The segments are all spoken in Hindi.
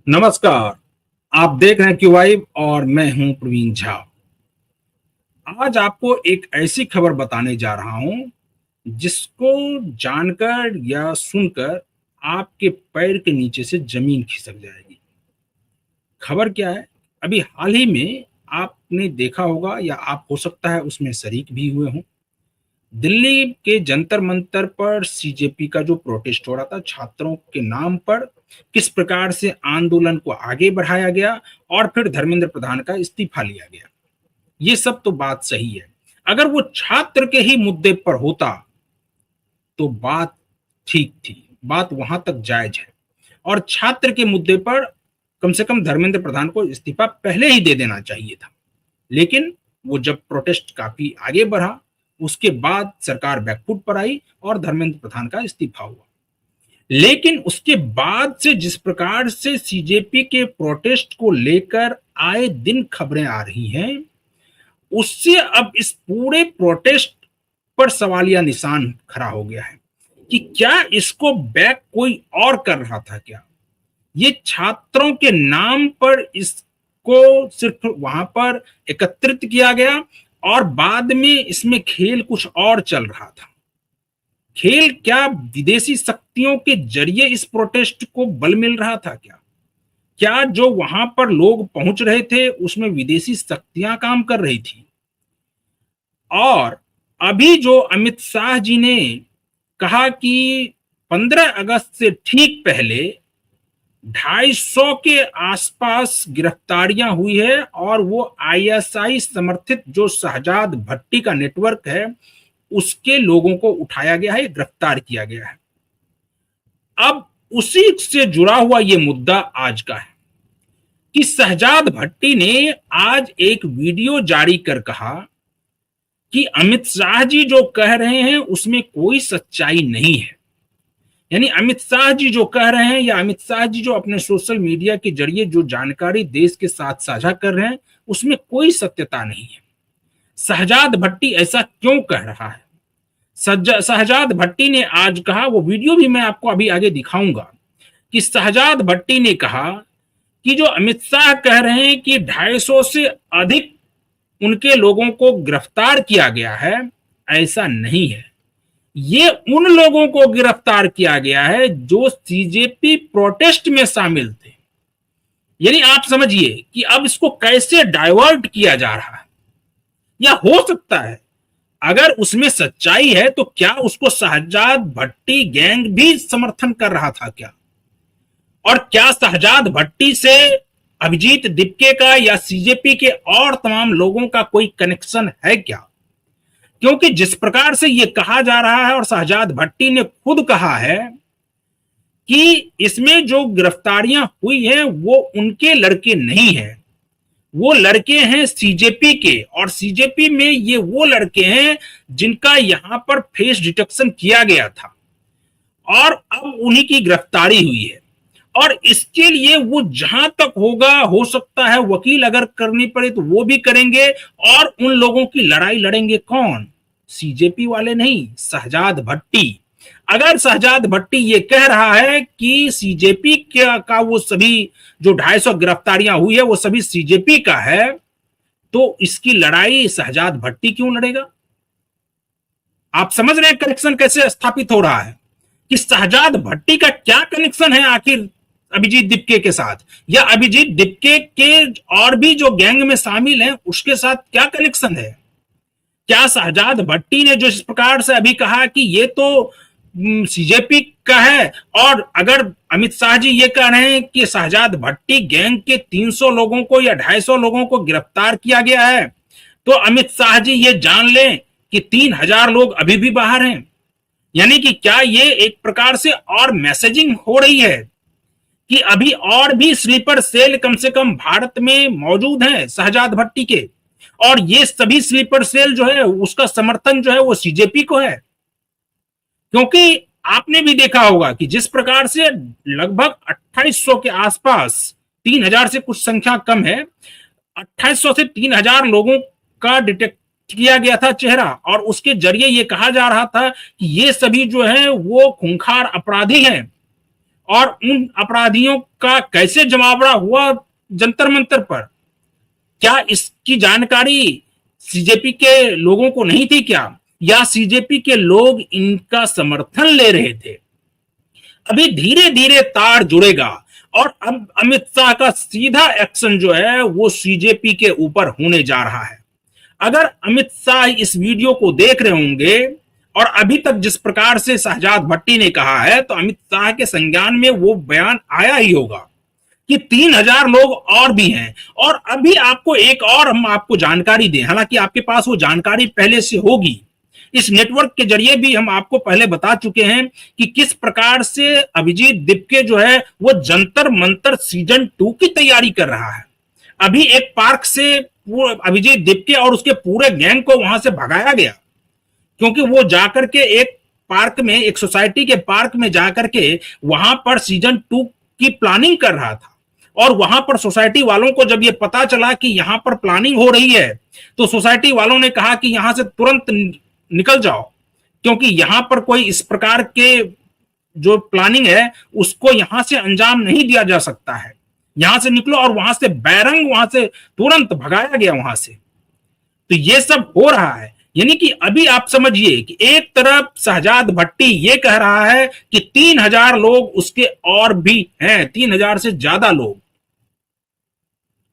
नमस्कार। आप देख रहे हैं क्यू वाइब और मैं हूं प्रवीण झा। आज आपको एक ऐसी खबर बताने जा रहा हूं जिसको जानकर या सुनकर आपके पैर के नीचे से जमीन खिसक जाएगी। खबर क्या है? अभी हाल ही में आपने देखा होगा या आप हो सकता है उसमें शरीक भी हुए हों। दिल्ली के जंतर मंतर पर सीजेपी का जो प्रोटेस्ट हो रहा था छात्रों के नाम पर, किस प्रकार से आंदोलन को आगे बढ़ाया गया और फिर धर्मेंद्र प्रधान का इस्तीफा लिया गया। ये सब तो बात सही है। अगर वो छात्र के ही मुद्दे पर होता तो बात ठीक थी, बात वहां तक जायज है। और छात्र के मुद्दे पर कम से कम धर्मेंद्र प्रधान को इस्तीफा पहले ही दे देना चाहिए था। लेकिन वो जब प्रोटेस्ट काफी आगे बढ़ा, उसके बाद सरकार बैकफुट पर आई और धर्मेंद्र प्रधान का इस्तीफा हुआ। लेकिन उसके बाद से जिस प्रकार से सीजेपी के प्रोटेस्ट को लेकर आए दिन खबरें आ रही हैं, उससे अब इस पूरे प्रोटेस्ट पर सवालिया निशान खड़ा हो गया है कि क्या इसको बैक कोई और कर रहा था क्या? ये छात्रों के नाम पर इसको सिर्फ वहां पर एकत्रित किया गया और बाद में इसमें खेल कुछ और चल रहा था। खेल क्या विदेशी शक्तियों के जरिए इस प्रोटेस्ट को बल मिल रहा था क्या? क्या जो वहां पर लोग पहुंच रहे थे उसमें विदेशी शक्तियां काम कर रही थी? और अभी जो अमित शाह जी ने कहा कि 15 अगस्त से ठीक पहले 250 के आसपास गिरफ्तारियां हुई है और वो आईएसआई समर्थित जो शहजाद भट्टी का नेटवर्क है उसके लोगों को उठाया गया है, गिरफ्तार किया गया है। अब उसी से जुड़ा हुआ ये मुद्दा आज का है कि शहजाद भट्टी ने आज एक वीडियो जारी कर कहा कि अमित शाह जी जो कह रहे हैं उसमें कोई सच्चाई नहीं है। यानी अमित शाह जी जो कह रहे हैं या अमित शाह जी जो अपने सोशल मीडिया के जरिए जो जानकारी देश के साथ साझा कर रहे हैं उसमें कोई सत्यता नहीं है। शहजाद भट्टी ऐसा क्यों कह रहा है? शहजाद भट्टी ने आज कहा, वो वीडियो भी मैं आपको अभी आगे दिखाऊंगा, कि शहजाद भट्टी ने कहा कि जो अमित शाह कह रहे हैं कि 250 से अधिक उनके लोगों को गिरफ्तार किया गया है, ऐसा नहीं है। ये उन लोगों को गिरफ्तार किया गया है जो सीजेपी प्रोटेस्ट में शामिल थे। यानी आप समझिए कि अब इसको कैसे डाइवर्ट किया जा रहा है। या हो सकता है अगर उसमें सच्चाई है तो क्या उसको शहजाद भट्टी गैंग भी समर्थन कर रहा था क्या? और क्या शहजाद भट्टी से अभिजीत दिपके का या सीजेपी के और तमाम लोगों का कोई कनेक्शन है क्या? क्योंकि जिस प्रकार से यह कहा जा रहा है और शहजाद भट्टी ने खुद कहा है कि इसमें जो गिरफ्तारियां हुई हैं वो उनके लड़के नहीं हैं, वो लड़के हैं सीजेपी के, और सीजेपी में ये वो लड़के हैं जिनका यहां पर फेस डिटेक्शन किया गया था और अब उन्हीं की गिरफ्तारी हुई है। और इसके लिए वो जहां तक होगा, हो सकता है वकील अगर करनी पड़े तो वो भी करेंगे। और उन लोगों की लड़ाई लड़ेंगे कौन? सीजेपी वाले नहीं, शहजाद भट्टी। अगर शहजाद भट्टी ये कह रहा है कि सीजेपी का वो सभी जो 250 गिरफ्तारियां हुई है वो सभी सीजेपी का है, तो इसकी लड़ाई शहजाद भट्टी क्यों लड़ेगा? आप समझ रहे हैं कनेक्शन कैसे स्थापित हो रहा है कि शहजाद भट्टी का क्या कनेक्शन है आखिर अभिजीत दिपके के साथ, या अभिजीत दिपके के और भी जो गैंग में शामिल हैं उसके साथ क्या कनेक्शन है? क्या शहजाद भट्टी ने जो इस प्रकार से अभी कहा कि ये तो सीजेपी का है, और अगर अमित शाह जी ये कह रहे हैं कि शहजाद भट्टी गैंग के 300 लोगों को या 250 लोगों को गिरफ्तार किया गया है, तो अमित शाह जी ये जान लें कि 3000 लोग अभी भी बाहर हैं। यानी कि क्या ये एक प्रकार से और मैसेजिंग हो रही है कि अभी और भी स्लीपर सेल कम से कम भारत में मौजूद हैं शहजाद भट्टी के, और ये सभी स्लीपर सेल जो है उसका समर्थन जो है वो सीजेपी को है। क्योंकि आपने भी देखा होगा कि जिस प्रकार से लगभग 2800 के आसपास, 3000 से कुछ संख्या कम है, 2800 से 3000 लोगों का डिटेक्ट किया गया था चेहरा, और उसके जरिए ये कहा जा रहा था कि ये सभी जो है वो खूंखार अपराधी हैं और उन अपराधियों का कैसे जमावड़ा हुआ जंतर मंतर पर, क्या इसकी जानकारी सीजेपी के लोगों को नहीं थी क्या, या सीजेपी के लोग इनका समर्थन ले रहे थे? अभी धीरे धीरे तार जुड़ेगा और अब अमित शाह का सीधा एक्शन जो है वो सीजेपी के ऊपर होने जा रहा है। अगर अमित शाह इस वीडियो को देख रहे होंगे और अभी तक जिस प्रकार से शहजाद भट्टी ने कहा है, तो अमित शाह के संज्ञान में वो बयान आया ही होगा कि 3,000 लोग और भी हैं। और अभी आपको एक और हम आपको जानकारी दें, हालांकि आपके पास वो जानकारी पहले से होगी, इस नेटवर्क के जरिए भी हम आपको पहले बता चुके हैं कि किस प्रकार से अभिजीत दिपके जो है वो जंतर मंतर सीजन 2 की तैयारी कर रहा है। अभी एक पार्क से अभिजीत दिपके और उसके पूरे गैंग को वहां से भगाया गया, क्योंकि वो जाकर के एक पार्क में, एक सोसाइटी के पार्क में जाकर के वहां पर सीजन 2 की प्लानिंग कर रहा था। और वहां पर सोसाइटी वालों को जब ये पता चला कि यहां पर प्लानिंग हो रही है, तो सोसाइटी वालों ने कहा कि यहां से तुरंत निकल जाओ, क्योंकि यहां पर कोई इस प्रकार के जो प्लानिंग है उसको यहां से अंजाम नहीं दिया जा सकता है, यहां से निकलो। और वहां से बैरंग वहां से तुरंत भगाया गया वहां से। तो ये सब हो रहा है, यानी कि अभी आप समझिए कि एक तरफ शहजाद भट्टी ये कह रहा है कि 3,000 लोग उसके और भी हैं, 3,000 से ज्यादा लोग,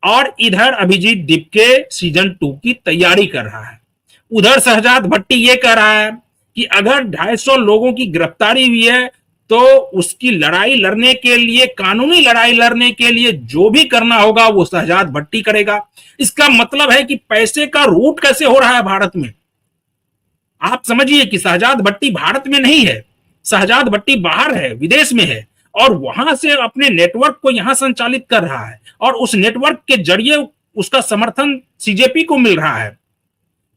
और इधर अभिजीत दिपके सीजन 2 की तैयारी कर रहा है। उधर शहजाद भट्टी ये कह रहा है कि अगर 250 लोगों की गिरफ्तारी हुई है तो उसकी लड़ाई लड़ने के लिए, कानूनी लड़ाई लड़ने के लिए जो भी करना होगा वो शहजाद भट्टी करेगा। इसका मतलब है कि पैसे का रूट कैसे हो रहा है भारत में। आप समझिए कि शहजाद भट्टी भारत में नहीं है, शहजाद भट्टी बाहर है, विदेश में है, और वहां से अपने नेटवर्क को यहां संचालित कर रहा है, और उस नेटवर्क के जरिए उसका समर्थन सीजेपी को मिल रहा है।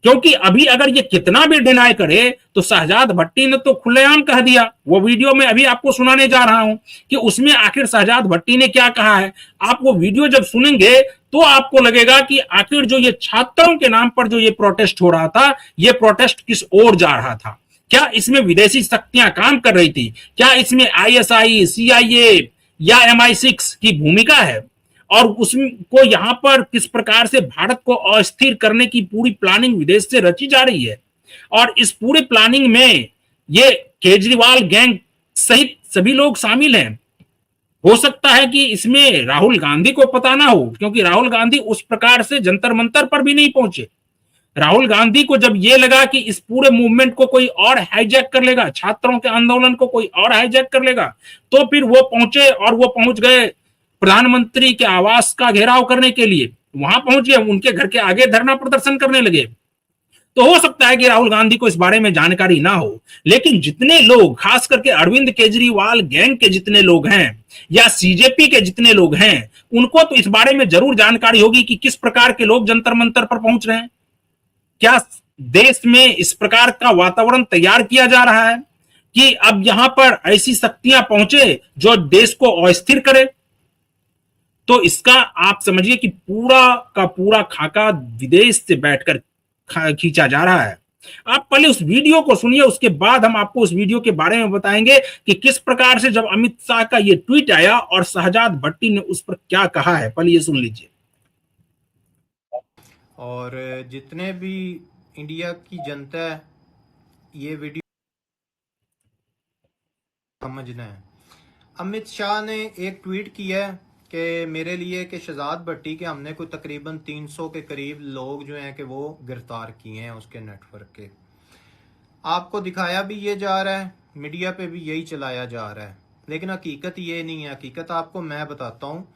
क्योंकि अभी अगर ये कितना भी डिनाई करे तो शहजाद भट्टी ने तो खुलेआम कह दिया, वो वीडियो में अभी आपको सुनाने जा रहा हूं कि उसमें आखिर शहजाद भट्टी ने क्या कहा है। आप वो वीडियो जब सुनेंगे तो आपको लगेगा कि आखिर जो ये छात्रों के नाम पर जो ये प्रोटेस्ट हो रहा था, ये प्रोटेस्ट किस ओर जा रहा था। क्या इसमें विदेशी शक्तियां काम कर रही थी? क्या इसमें आईएसआई, सीआईए या MI6 की भूमिका है? और उसको यहां पर किस प्रकार से भारत को अस्थिर करने की पूरी प्लानिंग विदेश से रची जा रही है। और इस पूरी प्लानिंग में ये केजरीवाल गैंग सहित सभी लोग शामिल हैं। हो सकता है कि इसमें राहुल गांधी को पता ना हो, क्योंकि राहुल गांधी उस प्रकार से जंतर मंतर पर भी नहीं पहुंचे। राहुल गांधी को जब ये लगा कि इस पूरे मूवमेंट को कोई और हाईजैक कर लेगा, छात्रों के आंदोलन को कोई और हाईजैक कर लेगा, तो फिर वो पहुंचे, और वो पहुंच गए प्रधानमंत्री के आवास का घेराव करने के लिए। वहां पहुंच गए, उनके घर के आगे धरना प्रदर्शन करने लगे। तो हो सकता है कि राहुल गांधी को इस बारे में जानकारी ना हो, लेकिन जितने लोग, खास करके अरविंद केजरीवाल गैंग के जितने लोग हैं या सीजेपी के जितने लोग हैं, उनको तो इस बारे में जरूर जानकारी होगी कि किस प्रकार के लोग जंतर मंतर पर पहुंच रहे हैं। क्या देश में इस प्रकार का वातावरण तैयार किया जा रहा है कि अब यहां पर ऐसी शक्तियां पहुंचे जो देश को अस्थिर करे? तो इसका आप समझिए कि पूरा का पूरा खाका विदेश से बैठकर खींचा जा रहा है। आप पहले उस वीडियो को सुनिए, उसके बाद हम आपको उस वीडियो के बारे में बताएंगे कि किस प्रकार से जब अमित शाह का ये ट्वीट आया और शहजाद भट्टी ने उस पर क्या कहा है। पहले ये सुन लीजिए। और जितने भी इंडिया की जनता है, ये वीडियो समझना है। अमित शाह ने एक ट्वीट किया है कि मेरे लिए कि शहजाद भट्टी के हमने कोई तकरीबन 300 के करीब लोग जो हैं कि वो गिरफ्तार किए हैं उसके नेटवर्क के। आपको दिखाया भी ये जा रहा है, मीडिया पे भी यही चलाया जा रहा है, लेकिन हकीकत ये नहीं है। हकीकत आपको मैं बताता हूँ,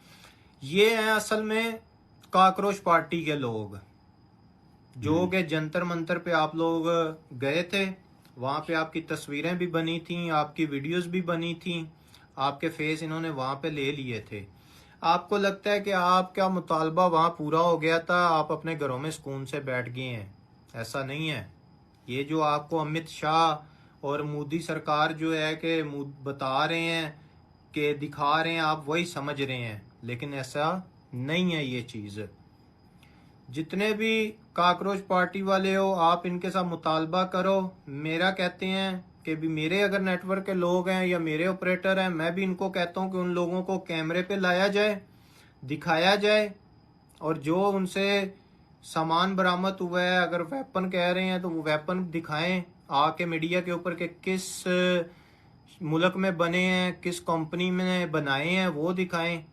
ये हैं असल में काकरोच पार्टी के लोग, जो कि जंतर मंतर पे आप लोग गए थे, वहां पे आपकी तस्वीरें भी बनी थी, आपकी वीडियोस भी बनी थी, आपके फेस इन्होंने वहां पे ले लिए थे। आपको लगता है कि आपका मुतालबा वहां पूरा हो गया था, आप अपने घरों में सुकून से बैठ गए हैं। ऐसा नहीं है। ये जो आपको अमित शाह और मोदी सरकार जो है कि बता रहे हैं, कि दिखा रहे हैं, आप वही समझ रहे हैं, लेकिन ऐसा नहीं है। ये चीज़ जितने भी काकरोच पार्टी वाले हो, आप इनके साथ मुतालबा करो। मेरा कहते हैं कि भी मेरे अगर नेटवर्क के लोग हैं या मेरे ऑपरेटर हैं, मैं भी इनको कहता हूँ कि उन लोगों को कैमरे पे लाया जाए, दिखाया जाए, और जो उनसे सामान बरामद हुआ है, अगर वेपन कह रहे हैं तो वो वेपन दिखाएं आके मीडिया के ऊपर कि किस मुल्क में बने हैं, किस कंपनी में बनाए हैं, वो दिखाएं।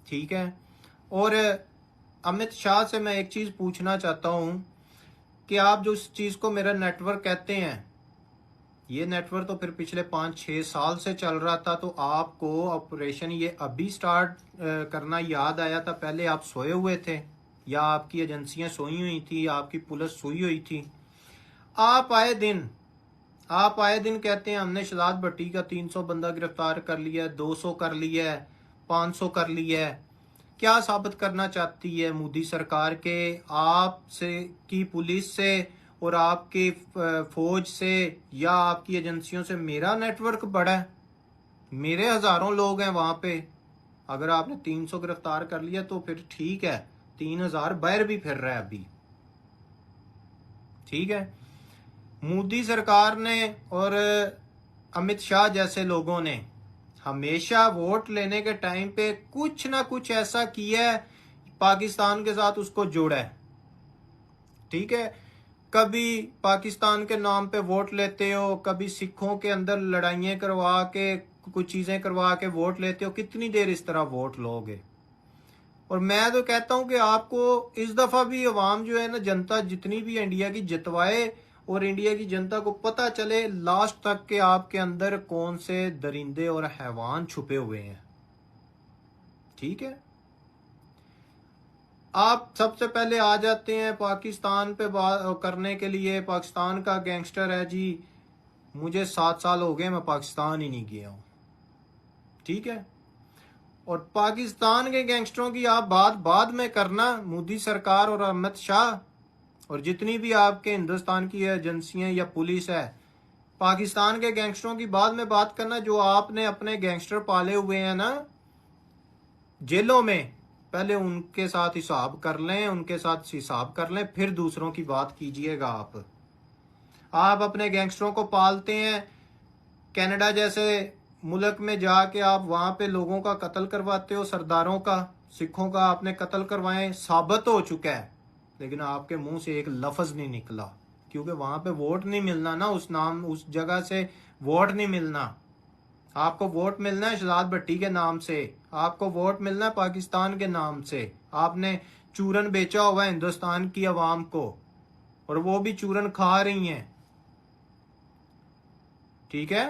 ठीक है। और अमित शाह से मैं एक चीज़ पूछना चाहता हूँ कि आप जो इस चीज़ को मेरा नेटवर्क कहते हैं, ये नेटवर्क तो फिर पिछले 5-6 साल से चल रहा था, तो आपको ऑपरेशन ये अभी स्टार्ट करना याद आया था? पहले आप सोए हुए थे या आपकी एजेंसियां सोई हुई थी, आपकी पुलिस सोई हुई थी? आप आए दिन कहते हैं हमने शहजाद भट्टी का 300 बंदा गिरफ्तार कर लिया है, 200 कर लिया है, 500 कर लिया है। क्या साबित करना चाहती है मोदी सरकार के आपसे की पुलिस से और आपकी फौज से या आपकी एजेंसियों से मेरा नेटवर्क बड़ा है? मेरे हजारों लोग हैं वहां पे। अगर आपने 300 गिरफ्तार कर लिया तो फिर ठीक है, 3000 बाहर भी फिर रहा है अभी। ठीक है। मोदी सरकार ने और अमित शाह जैसे लोगों ने हमेशा वोट लेने के टाइम पे कुछ ना कुछ ऐसा किया है, पाकिस्तान के साथ उसको जोड़ा है। ठीक है। कभी पाकिस्तान के नाम पे वोट लेते हो, कभी सिखों के अंदर लड़ाइयां करवा के, कुछ चीजें करवा के वोट लेते हो। कितनी देर इस तरह वोट लोगे? और मैं तो कहता हूं कि आपको इस दफा भी अवाम जो है ना, जनता जितनी भी इंडिया की जितवाए और इंडिया की जनता को पता चले लास्ट तक के आपके अंदर कौन से दरिंदे और हैवान छुपे हुए हैं। ठीक है। आप सबसे पहले आ जाते हैं पाकिस्तान पे बात करने के लिए। पाकिस्तान का गैंगस्टर है जी, मुझे 7 साल हो गए, मैं पाकिस्तान ही नहीं गया हूं। ठीक है। और पाकिस्तान के गैंगस्टरों की आप बात बाद में करना, मोदी सरकार और अमित शाह और जितनी भी आपके हिंदुस्तान की एजेंसियां या पुलिस है, पाकिस्तान के गैंगस्टरों की बाद में बात करना। जो आपने अपने गैंगस्टर पाले हुए हैं ना जेलों में, पहले उनके साथ हिसाब कर लें, उनके साथ हिसाब कर लें, फिर दूसरों की बात कीजिएगा। आप अपने गैंगस्टरों को पालते हैं, कनाडा जैसे मुल्क में जाके आप वहां पे लोगों का कत्ल करवाते हो, सरदारों का, सिखों का आपने कत्ल करवाए, साबित हो चुका है, लेकिन आपके मुंह से एक लफ्ज नहीं निकला, क्योंकि वहां पे वोट नहीं मिलना ना, उस जगह से वोट नहीं मिलना। आपको वोट मिलना है शहजाद भट्टी के नाम से, आपको वोट मिलना है पाकिस्तान के नाम से। आपने चूरन बेचा हुआ है हिंदुस्तान की आवाम को, और वो भी चूरन खा रही हैं। ठीक है।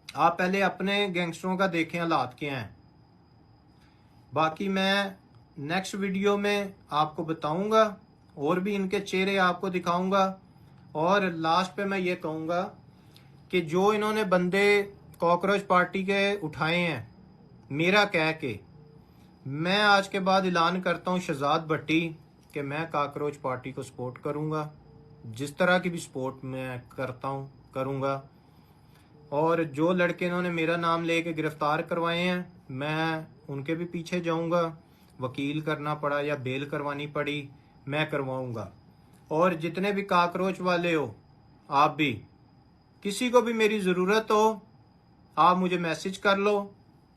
आप पहले अपने गैंगस्टरों का देखें हालात क्या हैं। बाकी मैं नेक्स्ट वीडियो में आपको बताऊंगा और भी इनके चेहरे आपको दिखाऊंगा। और लास्ट पे मैं ये कहूंगा कि जो इन्होंने बंदे कॉकरोच पार्टी के उठाए हैं, मेरा कह के, मैं आज के बाद ऐलान करता हूं शहजाद भट्टी कि मैं कॉकरोच पार्टी को सपोर्ट करूंगा, जिस तरह की भी सपोर्ट मैं करता हूं करूंगा। और जो लड़के इन्होंने मेरा नाम लेके गिरफ्तार करवाए हैं, मैं उनके भी पीछे जाऊंगा। वकील करना पड़ा या बेल करवानी पड़ी, मैं करवाऊंगा। और जितने भी कॉकरोच वाले हो, आप भी, किसी को भी मेरी ज़रूरत हो, आप मुझे मैसेज कर लो,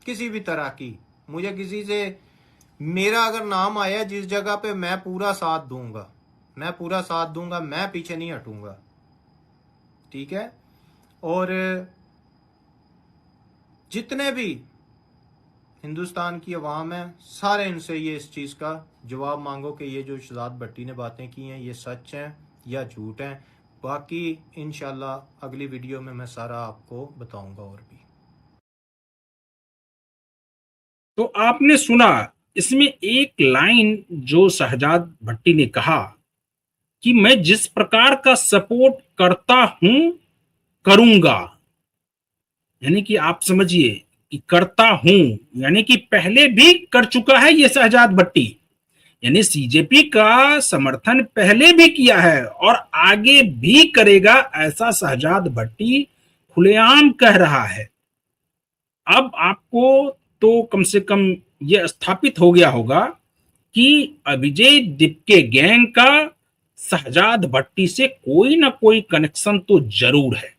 किसी भी तरह की। मुझे किसी से मेरा अगर नाम आया जिस जगह पे, मैं पूरा साथ दूंगा, मैं पूरा साथ दूंगा, मैं पीछे नहीं हटूंगा। ठीक है। और जितने भी हिंदुस्तान की अवाम है, सारे इनसे ये इस चीज़ का जवाब मांगो कि ये जो शहजाद भट्टी ने बातें की हैं, ये सच हैं या झूठ हैं। बाकी इंशाल्लाह अगली वीडियो में मैं सारा आपको बताऊंगा। और भी तो आपने सुना, इसमें एक लाइन जो शहजाद भट्टी ने कहा कि मैं जिस प्रकार का सपोर्ट करता हूं करूंगा, यानी कि आप समझिए कि करता हूं, यानी कि पहले भी कर चुका है ये शहजाद भट्टी, यानी सीजेपी का समर्थन पहले भी किया है और आगे भी करेगा, ऐसा शहजाद भट्टी खुलेआम कह रहा है। अब आपको तो कम से कम यह स्थापित हो गया होगा कि अभिजय दिपके गैंग का शहजाद भट्टी से कोई ना कोई कनेक्शन तो जरूर है।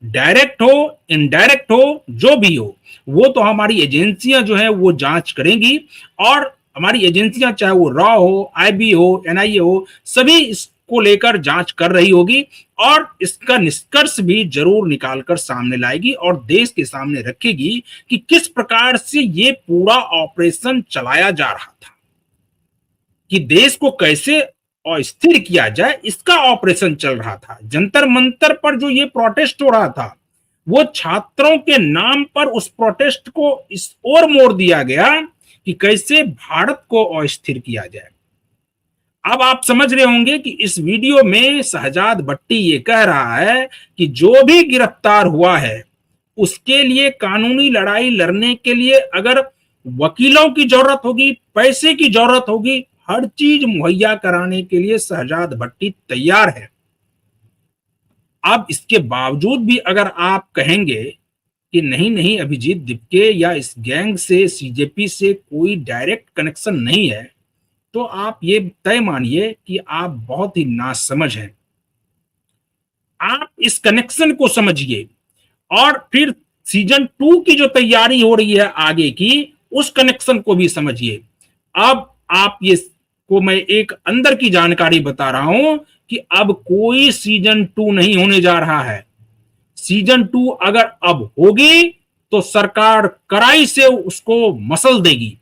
डायरेक्ट हो, इनडायरेक्ट हो, जो भी हो, वो तो हमारी एजेंसियां जो है वो जांच करेंगी। और हमारी एजेंसियां चाहे वो रॉ हो, आईबी हो, एनआईए हो, सभी इसको लेकर जांच कर रही होगी और इसका निष्कर्ष भी जरूर निकाल कर सामने लाएगी और देश के सामने रखेगी कि किस प्रकार से ये पूरा ऑपरेशन चलाया जा रहा था, कि देश को कैसे अस्थिर किया जाए, इसका ऑपरेशन चल रहा था। जंतर मंतर पर जो ये प्रोटेस्ट हो रहा था, वो छात्रों के नाम पर उस प्रोटेस्ट को इस ओर मोड़ दिया गया कि कैसे भारत को अस्थिर किया जाए। अब आप समझ रहे होंगे कि इस वीडियो में शहजाद भट्टी ये कह रहा है कि जो भी गिरफ्तार हुआ है उसके लिए कानूनी लड़ाई लड़ने के लिए अगर वकीलों की जरूरत होगी, पैसे की जरूरत होगी, हर चीज मुहैया कराने के लिए शहजाद भट्टी तैयार है। अब इसके बावजूद भी अगर आप कहेंगे कि नहीं नहीं अभिजीत दिपके या इस गैंग से, सीजेपी से कोई डायरेक्ट कनेक्शन नहीं है, तो आप ये तय मानिए कि आप बहुत ही नासमझ हैं। आप इस कनेक्शन को समझिए और फिर सीजन 2 की जो तैयारी हो रही है आगे की, उस कनेक्शन को भी समझिए। अब आप ये को मैं एक अंदर की जानकारी बता रहा हूं कि अब कोई सीजन 2 नहीं होने जा रहा है। सीजन 2 अगर अब होगी तो सरकार कड़ाई से उसको मसल देगी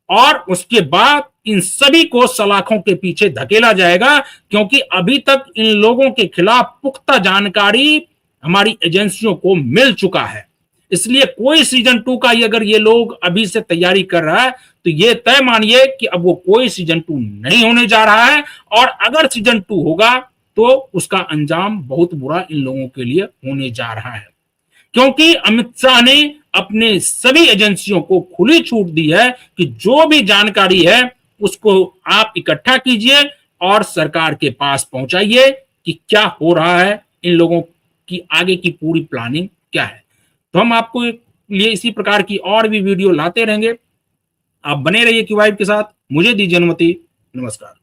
और उसके बाद इन सभी को सलाखों के पीछे धकेला जाएगा, क्योंकि अभी तक इन लोगों के खिलाफ पुख्ता जानकारी हमारी एजेंसियों को मिल चुका है। इसलिए कोई सीजन 2 का अगर ये लोग अभी से तैयारी कर रहा है तो ये तय मानिए कि अब वो कोई सीजन 2 नहीं होने जा रहा है। और अगर सीजन 2 होगा तो उसका अंजाम बहुत बुरा इन लोगों के लिए होने जा रहा है, क्योंकि अमित शाह ने अपने सभी एजेंसियों को खुली छूट दी है कि जो भी जानकारी है उसको आप इकट्ठा कीजिए और सरकार के पास पहुंचाइए कि क्या हो रहा है, इन लोगों की आगे की पूरी प्लानिंग क्या है। तो हम आपको लिए इसी प्रकार की और भी वीडियो लाते रहेंगे। आप बने रहिए क्यू वाइब के साथ। मुझे दीजिए अनुमति। नमस्कार।